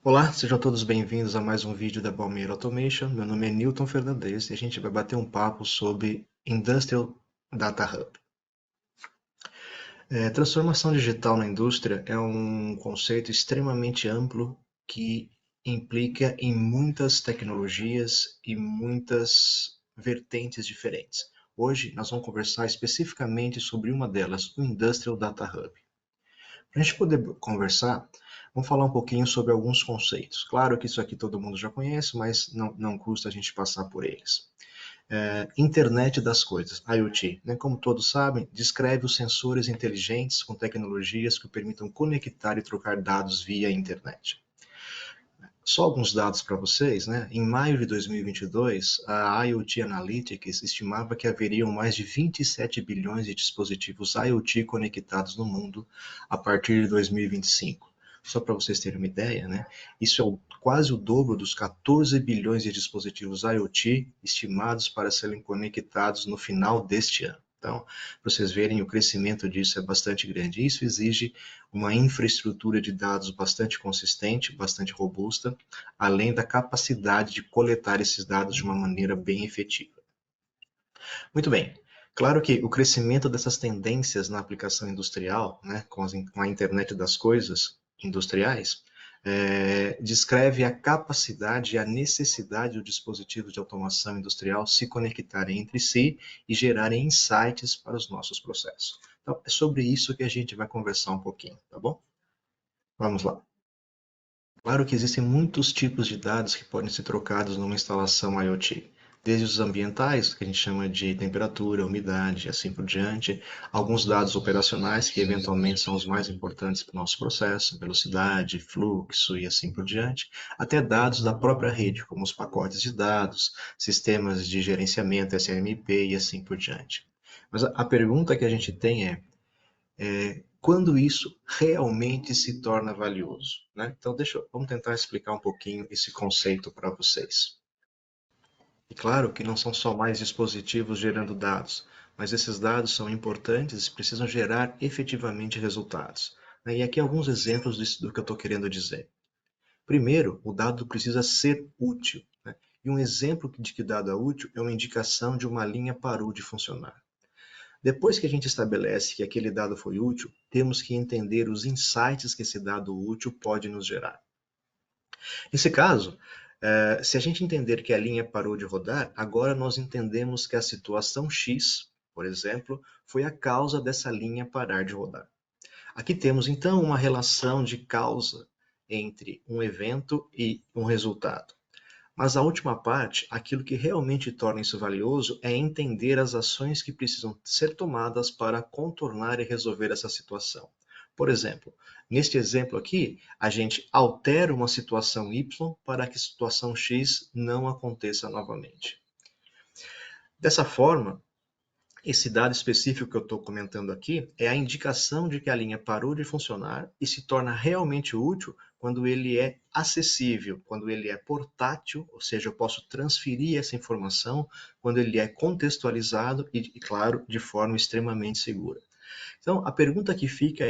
Olá, sejam todos bem-vindos a mais um vídeo da Balmer Automation. Meu nome é Newton Fernandes e a gente vai bater um papo sobre Industrial Data Hub. Transformação digital na indústria é um conceito extremamente amplo que implica em muitas tecnologias e muitas vertentes diferentes. Hoje nós vamos conversar especificamente sobre uma delas, o Industrial Data Hub. Para a gente poder conversar, vamos falar um pouquinho sobre alguns conceitos. Claro que isso aqui todo mundo já conhece, mas não custa a gente passar por eles. Internet das coisas, IoT, né? Como todos sabem, descreve os sensores inteligentes com tecnologias que permitam conectar e trocar dados via internet. Só alguns dados para vocês, né? Em maio de 2022, a IoT Analytics estimava que haveriam mais de 27 bilhões de dispositivos IoT conectados no mundo a partir de 2025. Só para vocês terem uma ideia, né? Isso é quase o dobro dos 14 bilhões de dispositivos IoT estimados para serem conectados no final deste ano. Então, para vocês verem, o crescimento disso é bastante grande. Isso exige uma infraestrutura de dados bastante consistente, bastante robusta, além da capacidade de coletar esses dados de uma maneira bem efetiva. Muito bem. Claro que o crescimento dessas tendências na aplicação industrial, né, com a internet das coisas industriais, descreve a capacidade e a necessidade do dispositivo de automação industrial se conectarem entre si e gerarem insights para os nossos processos. Então, é sobre isso que a gente vai conversar um pouquinho, tá bom? Vamos lá. Claro que existem muitos tipos de dados que podem ser trocados numa instalação IoT, desde os ambientais, que a gente chama de temperatura, umidade e assim por diante, alguns dados operacionais, que eventualmente são os mais importantes para o nosso processo, velocidade, fluxo e assim por diante, até dados da própria rede, como os pacotes de dados, sistemas de gerenciamento SNMP e assim por diante. Mas a pergunta que a gente tem é quando isso realmente se torna valioso, né? Então, vamos tentar explicar um pouquinho esse conceito para vocês. E claro que não são só mais dispositivos gerando dados, mas esses dados são importantes e precisam gerar efetivamente resultados, né? E aqui alguns exemplos do que eu estou querendo dizer. Primeiro, o dado precisa ser útil, né? E um exemplo de que dado é útil é uma indicação de uma linha parou de funcionar. Depois que a gente estabelece que aquele dado foi útil, temos que entender os insights que esse dado útil pode nos gerar. Nesse caso, se a gente entender que a linha parou de rodar, agora nós entendemos que a situação X, por exemplo, foi a causa dessa linha parar de rodar. Aqui temos então uma relação de causa entre um evento e um resultado. Mas a última parte, aquilo que realmente torna isso valioso é entender as ações que precisam ser tomadas para contornar e resolver essa situação. Por exemplo, neste exemplo aqui, a gente altera uma situação Y para que a situação X não aconteça novamente. Dessa forma, esse dado específico que eu estou comentando aqui é a indicação de que a linha parou de funcionar e se torna realmente útil quando ele é acessível, quando ele é portátil, ou seja, eu posso transferir essa informação, quando ele é contextualizado e, claro, de forma extremamente segura. Então, a pergunta que fica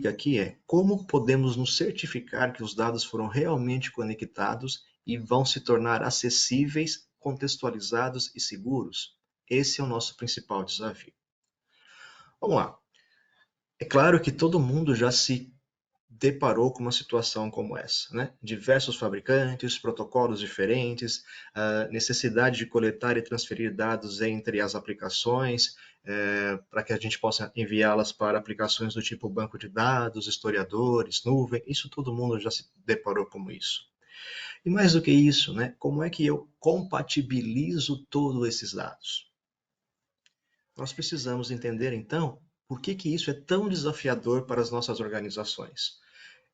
aqui é: como podemos nos certificar que os dados foram realmente conectados e vão se tornar acessíveis, contextualizados e seguros? Esse é o nosso principal desafio. Vamos lá. É claro que todo mundo já se deparou com uma situação como essa, né? Diversos fabricantes, protocolos diferentes, a necessidade de coletar e transferir dados entre as aplicações, para que a gente possa enviá-las para aplicações do tipo banco de dados, historiadores, nuvem, isso todo mundo já se deparou com isso. E mais do que isso, né? Como é que eu compatibilizo todos esses dados? Nós precisamos entender, então, por que isso é tão desafiador para as nossas organizações.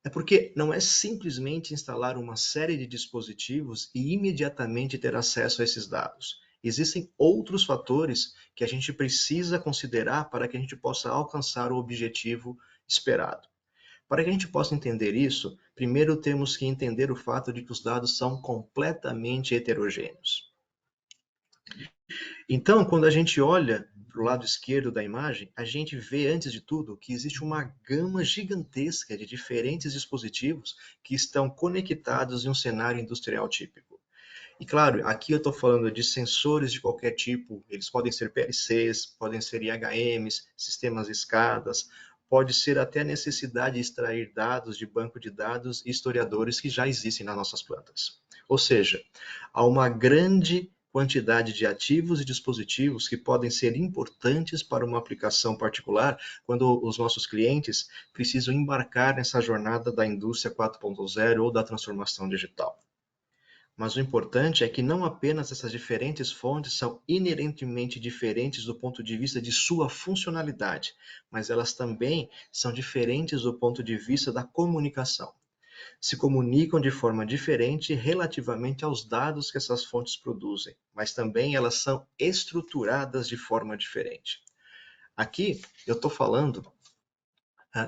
É porque não é simplesmente instalar uma série de dispositivos e imediatamente ter acesso a esses dados. Existem outros fatores que a gente precisa considerar para que a gente possa alcançar o objetivo esperado. Para que a gente possa entender isso, primeiro temos que entender o fato de que os dados são completamente heterogêneos. Então, quando a gente olha para o lado esquerdo da imagem, a gente vê, antes de tudo, que existe uma gama gigantesca de diferentes dispositivos que estão conectados em um cenário industrial típico. E claro, aqui eu estou falando de sensores de qualquer tipo, eles podem ser PLCs, podem ser IHMs, sistemas escadas, pode ser até a necessidade de extrair dados de banco de dados e historiadores que já existem nas nossas plantas. Ou seja, há uma grande quantidade de ativos e dispositivos que podem ser importantes para uma aplicação particular quando os nossos clientes precisam embarcar nessa jornada da indústria 4.0 ou da transformação digital. Mas o importante é que não apenas essas diferentes fontes são inerentemente diferentes do ponto de vista de sua funcionalidade, mas elas também são diferentes do ponto de vista da comunicação. Se comunicam de forma diferente relativamente aos dados que essas fontes produzem, mas também elas são estruturadas de forma diferente. Aqui eu estou falando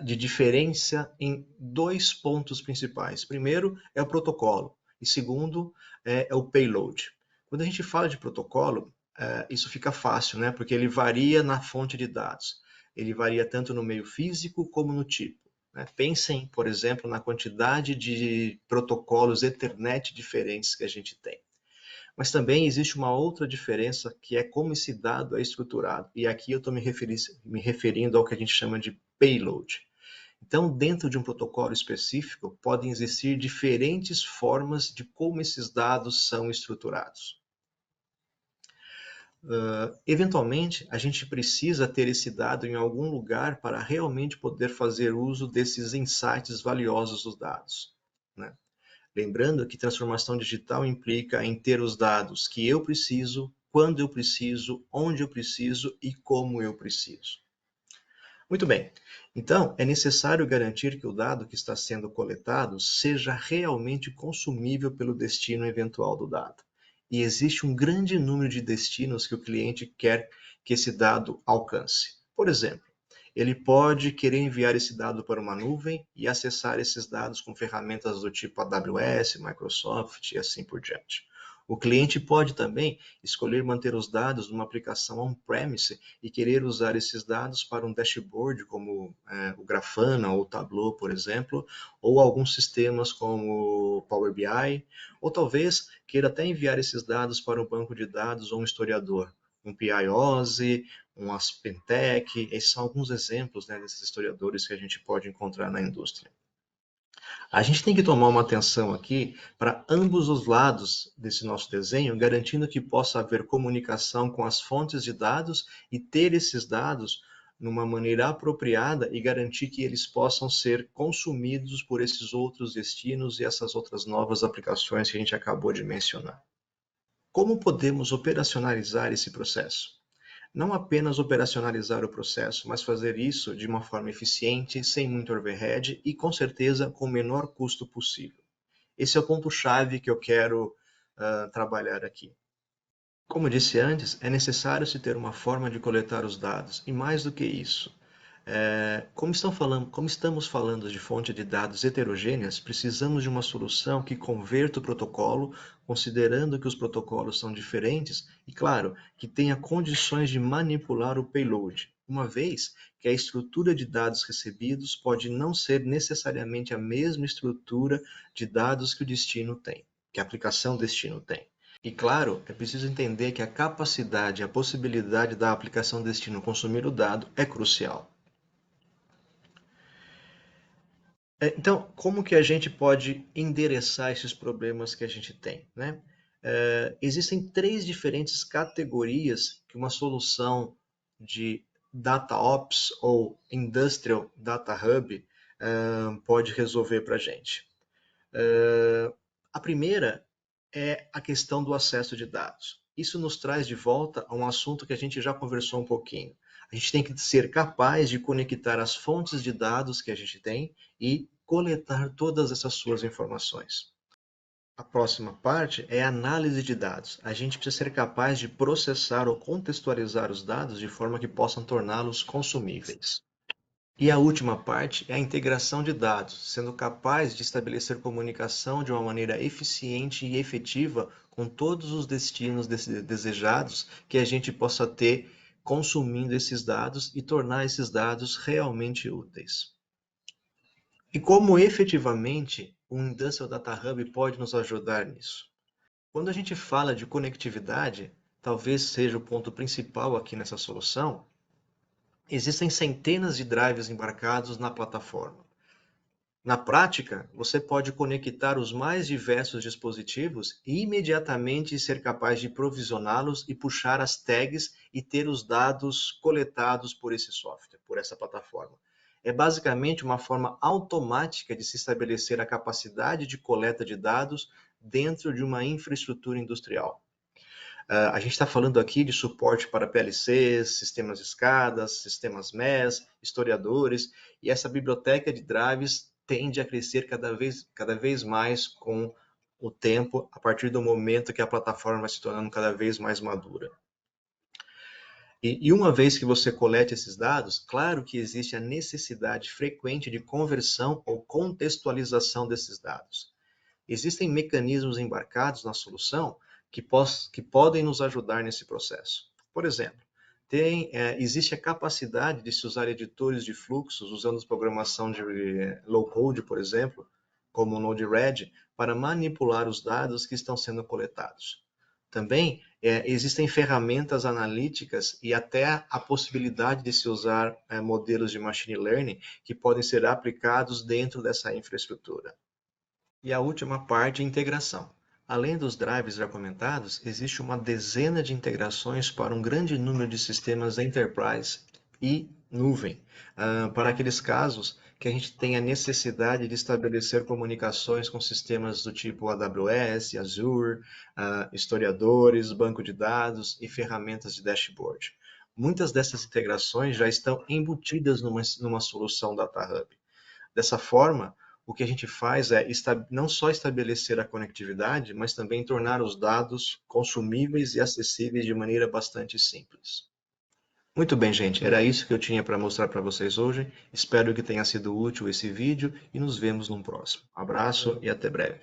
de diferença em dois pontos principais. Primeiro é o protocolo e segundo é o payload. Quando a gente fala de protocolo, isso fica fácil, né? Porque ele varia na fonte de dados. Ele varia tanto no meio físico como no tipo. Né? Pensem, por exemplo, na quantidade de protocolos Ethernet diferentes que a gente tem. Mas também existe uma outra diferença, que é como esse dado é estruturado. E aqui eu estou me referindo ao que a gente chama de payload. Então, dentro de um protocolo específico, podem existir diferentes formas de como esses dados são estruturados. Eventualmente, a gente precisa ter esse dado em algum lugar para realmente poder fazer uso desses insights valiosos dos dados, né? Lembrando que transformação digital implica em ter os dados que eu preciso, quando eu preciso, onde eu preciso e como eu preciso. Muito bem. Então, é necessário garantir que o dado que está sendo coletado seja realmente consumível pelo destino eventual do dado. E existe um grande número de destinos que o cliente quer que esse dado alcance. Por exemplo, ele pode querer enviar esse dado para uma nuvem e acessar esses dados com ferramentas do tipo AWS, Microsoft e assim por diante. O cliente pode também escolher manter os dados numa aplicação on-premise e querer usar esses dados para um dashboard como o Grafana ou o Tableau, por exemplo, ou alguns sistemas como o Power BI, ou talvez queira até enviar esses dados para um banco de dados ou um historiador, um PIOZ, um Aspentec. Esses são alguns exemplos, né, desses historiadores que a gente pode encontrar na indústria. A gente tem que tomar uma atenção aqui para ambos os lados desse nosso desenho, garantindo que possa haver comunicação com as fontes de dados e ter esses dados numa maneira apropriada e garantir que eles possam ser consumidos por esses outros destinos e essas outras novas aplicações que a gente acabou de mencionar. Como podemos operacionalizar esse processo? Não apenas operacionalizar o processo, mas fazer isso de uma forma eficiente, sem muito overhead e, com certeza, com o menor custo possível. Esse é o ponto-chave que eu quero trabalhar aqui. Como disse antes, é necessário se ter uma forma de coletar os dados, e mais do que isso, como estamos falando de fonte de dados heterogêneas, precisamos de uma solução que converta o protocolo, considerando que os protocolos são diferentes e, claro, que tenha condições de manipular o payload, uma vez que a estrutura de dados recebidos pode não ser necessariamente a mesma estrutura de dados que o destino tem, que a aplicação destino tem. E claro, é preciso entender que a capacidade e a possibilidade da aplicação destino consumir o dado é crucial. Então, como que a gente pode endereçar esses problemas que a gente tem, né? Existem três diferentes categorias que uma solução de DataOps ou Industrial Data Hub pode resolver para a gente. A primeira é a questão do acesso de dados. Isso nos traz de volta a um assunto que a gente já conversou um pouquinho. A gente tem que ser capaz de conectar as fontes de dados que a gente tem e coletar todas essas suas informações. A próxima parte é a análise de dados. A gente precisa ser capaz de processar ou contextualizar os dados de forma que possam torná-los consumíveis. E a última parte é a integração de dados, sendo capaz de estabelecer comunicação de uma maneira eficiente e efetiva com todos os destinos desejados que a gente possa ter consumindo esses dados e tornar esses dados realmente úteis. E como efetivamente o Industrial Data Hub pode nos ajudar nisso? Quando a gente fala de conectividade, talvez seja o ponto principal aqui nessa solução, existem centenas de drives embarcados na plataforma. Na prática, você pode conectar os mais diversos dispositivos e imediatamente ser capaz de provisioná-los e puxar as tags e ter os dados coletados por esse software, por essa plataforma. É basicamente uma forma automática de se estabelecer a capacidade de coleta de dados dentro de uma infraestrutura industrial. A gente está falando aqui de suporte para PLCs, sistemas de escadas, sistemas MES, historiadores, e essa biblioteca de drives tende a crescer cada vez mais com o tempo, a partir do momento que a plataforma vai se tornando cada vez mais madura. E uma vez que você colete esses dados, claro que existe a necessidade frequente de conversão ou contextualização desses dados. Existem mecanismos embarcados na solução que podem nos ajudar nesse processo. Por exemplo, existe a capacidade de se usar editores de fluxos usando programação de low-code, por exemplo, como o Node-RED, para manipular os dados que estão sendo coletados. Também existem ferramentas analíticas e até a possibilidade de se usar modelos de machine learning que podem ser aplicados dentro dessa infraestrutura. E a última parte é integração. Além dos drivers já comentados, existe uma dezena de integrações para um grande número de sistemas enterprise e nuvem, para aqueles casos que a gente tem a necessidade de estabelecer comunicações com sistemas do tipo AWS, Azure, historiadores, banco de dados e ferramentas de dashboard. Muitas dessas integrações já estão embutidas numa solução Data Hub. Dessa forma, o que a gente faz é não só estabelecer a conectividade, mas também tornar os dados consumíveis e acessíveis de maneira bastante simples. Muito bem, gente, era isso que eu tinha para mostrar para vocês hoje. Espero que tenha sido útil esse vídeo e nos vemos num próximo. Abraço e até breve.